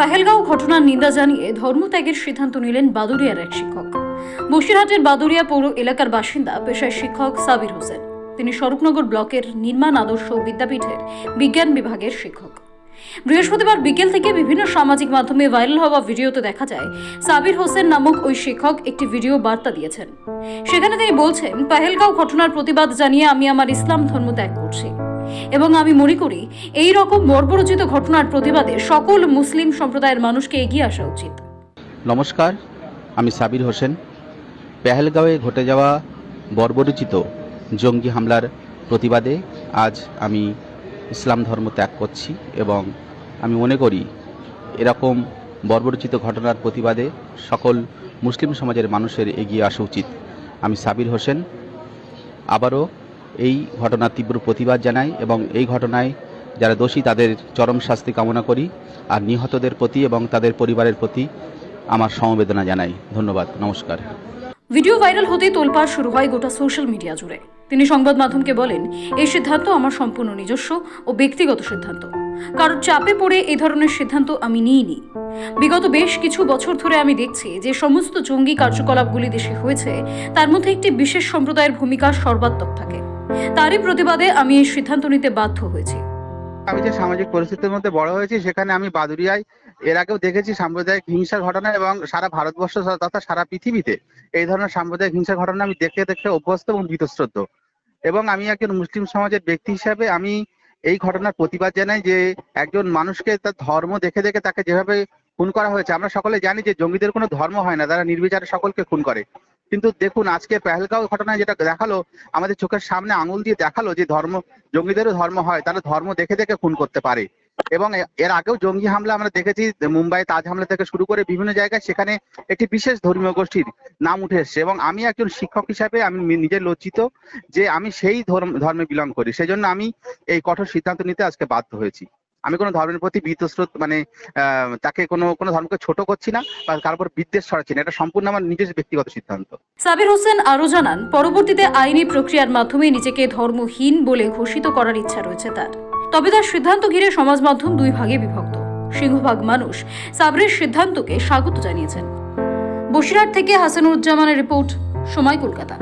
পাহেলগাঁও ঘটনার নিন্দা জানিয়ে ধর্মত্যাগের সিদ্ধান্ত নিলেন বাদুড়িয়ার এক শিক্ষক। বসিরহাটের বাদুড়িয়া পৌর এলাকার বাসিন্দা পেশায় শিক্ষক সাবির হোসেন। তিনি স্বরূপনগর ব্লকের নির্মাণ আদর্শ বিদ্যাপীঠের বিজ্ঞান বিভাগের শিক্ষক। বৃহস্পতিবার বিকেল থেকে বিভিন্ন সামাজিক মাধ্যমে ভাইরাল হওয়া ভিডিওতে দেখা যায় সাবির হোসেন নামক ওই শিক্ষক একটি ভিডিও বার্তা দিয়েছেন। সেখানে তিনি বলছেন, পাহেলগাঁও ঘটনার প্রতিবাদ জানিয়ে আমি আমার ইসলাম ধর্ম ত্যাগ করছি এবং আমি মনে করি এই রকম বর্বরোচিত ঘটনার প্রতিবাদে সকল মুসলিম সম্প্রদায়ের মানুষকে এগিয়ে আসা উচিত। নমস্কার, আমি সাবির হোসেন। পেহেলগাঁওয়ে ঘটে যাওয়া বর্বরোচিত জঙ্গি হামলার প্রতিবাদে আজ আমি ইসলাম ধর্ম ত্যাগ করছি এবং আমি মনে করি এরকম বর্বরোচিত ঘটনার প্রতিবাদে সকল মুসলিম সমাজের মানুষের এগিয়ে আসা উচিত। আমি সাবির হোসেন আবারও এই ঘটনার তীব্র প্রতিবাদ জানাই এবং এই ঘটনায় যারা দোষী তাদের চরম শাস্তি কামনা করি আর নিহতদের প্রতি এবং তাদের পরিবারের প্রতি আমার সমবেদনা জানাই। ধন্যবাদ, নমস্কার। ভিডিও ভাইরাল হতেই তোলপাড় শুরু হয় গোটা সোশ্যাল মিডিয়া জুড়ে। তিনি সংবাদ মাধ্যমকে বলেন, এই সিদ্ধান্ত আমার সম্পূর্ণ নিজস্ব ও ব্যক্তিগত সিদ্ধান্ত। কারোর চাপে পড়ে এই ধরনের সিদ্ধান্ত আমি নিইনি। বিগত বেশ কিছু বছর ধরে আমি দেখছি যে সমস্ত জঙ্গি কার্যকলাপগুলি দেশে হয়েছে তার মধ্যে একটি বিশেষ সম্প্রদায়ের ভূমিকা সর্বাত্মক থাকে। তারই প্রতিবাদে আমি এই সিদ্ধান্ত নিতে বাধ্য হয়েছি। আমি যে সামাজিক পরিস্থিতির মধ্যে বড় হয়েছি সেখানে আমি বাদুড়িয়ায় এর আগেও দেখেছি সাম্প্রদায়িক হিংসার ঘটনা এবং সারা ভারতবর্ষ তথা সারা পৃথিবীতে এই ধরনের সাম্প্রদায়িক হিংসার ঘটনা আমি দেখে দেখে অভ্যস্ত এবং বীতশ্রদ্ধ। এবং আমি একজন মুসলিম সমাজের ব্যক্তি হিসাবে আমি এই ঘটনার প্রতিবাদ জানাই যে একজন মানুষকে তার ধর্ম দেখে দেখে তাকে যেভাবে খুন করা হয়েছে। আমরা সকলে জানি যে জঙ্গিদের কোনো ধর্ম হয় না, তারা নির্বিচারে সকলকে খুন করে। কিন্তু দেখুন আজকে পেহেলগাঁও ঘটনায় যেটা দেখালো, আমাদের চোখের সামনে আঙুল দিয়ে দেখালো যে জঙ্গিদেরও ধর্ম হয়, তারা ধর্ম দেখে দেখে খুন করতে পারে। এবং এর আগেও জঙ্গি হামলা আমরা দেখেছি, মুম্বাই তাজ হামলা থেকে শুরু করে বিভিন্ন জায়গায় সেখানে একটি বিশেষ ধর্মীয় গোষ্ঠীর নাম উঠে এসছে। এবং আমি একজন শিক্ষক হিসাবে আমি নিজে লজ্জিত যে আমি সেই ধর্মে বিলং করি। সেই জন্য আমি এই কঠোর সিদ্ধান্ত নিতে আজকে বাধ্য হয়েছি। আমি কোনো ধর্মের প্রতি বীতশ্রদ্ধ তাকে কোনো ধর্মকে ছোট করছি না বা কার উপর বিদ্বেষ ছড়াচ্ছি না। এটা সম্পূর্ণ আমার নিজের ব্যক্তিগত সিদ্ধান্ত। সাবির হোসেন আরও জানান, পরবর্তীতে আইনি প্রক্রিয়ার মাধ্যমে নিজেকে ধর্মহীন বলে ঘোষিত করার ইচ্ছা রয়েছে তার। তবে তার সিদ্ধান্ত ঘিরে সমাজ মাধ্যম দুই ভাগে বিভক্ত। সিংহভাগ মানুষ সাবরির সিদ্ধান্তকে স্বাগত জানিয়েছেন। বসিরহাট থেকে হাসানুজ্জামানের রিপোর্ট, সময়, কলকাতা।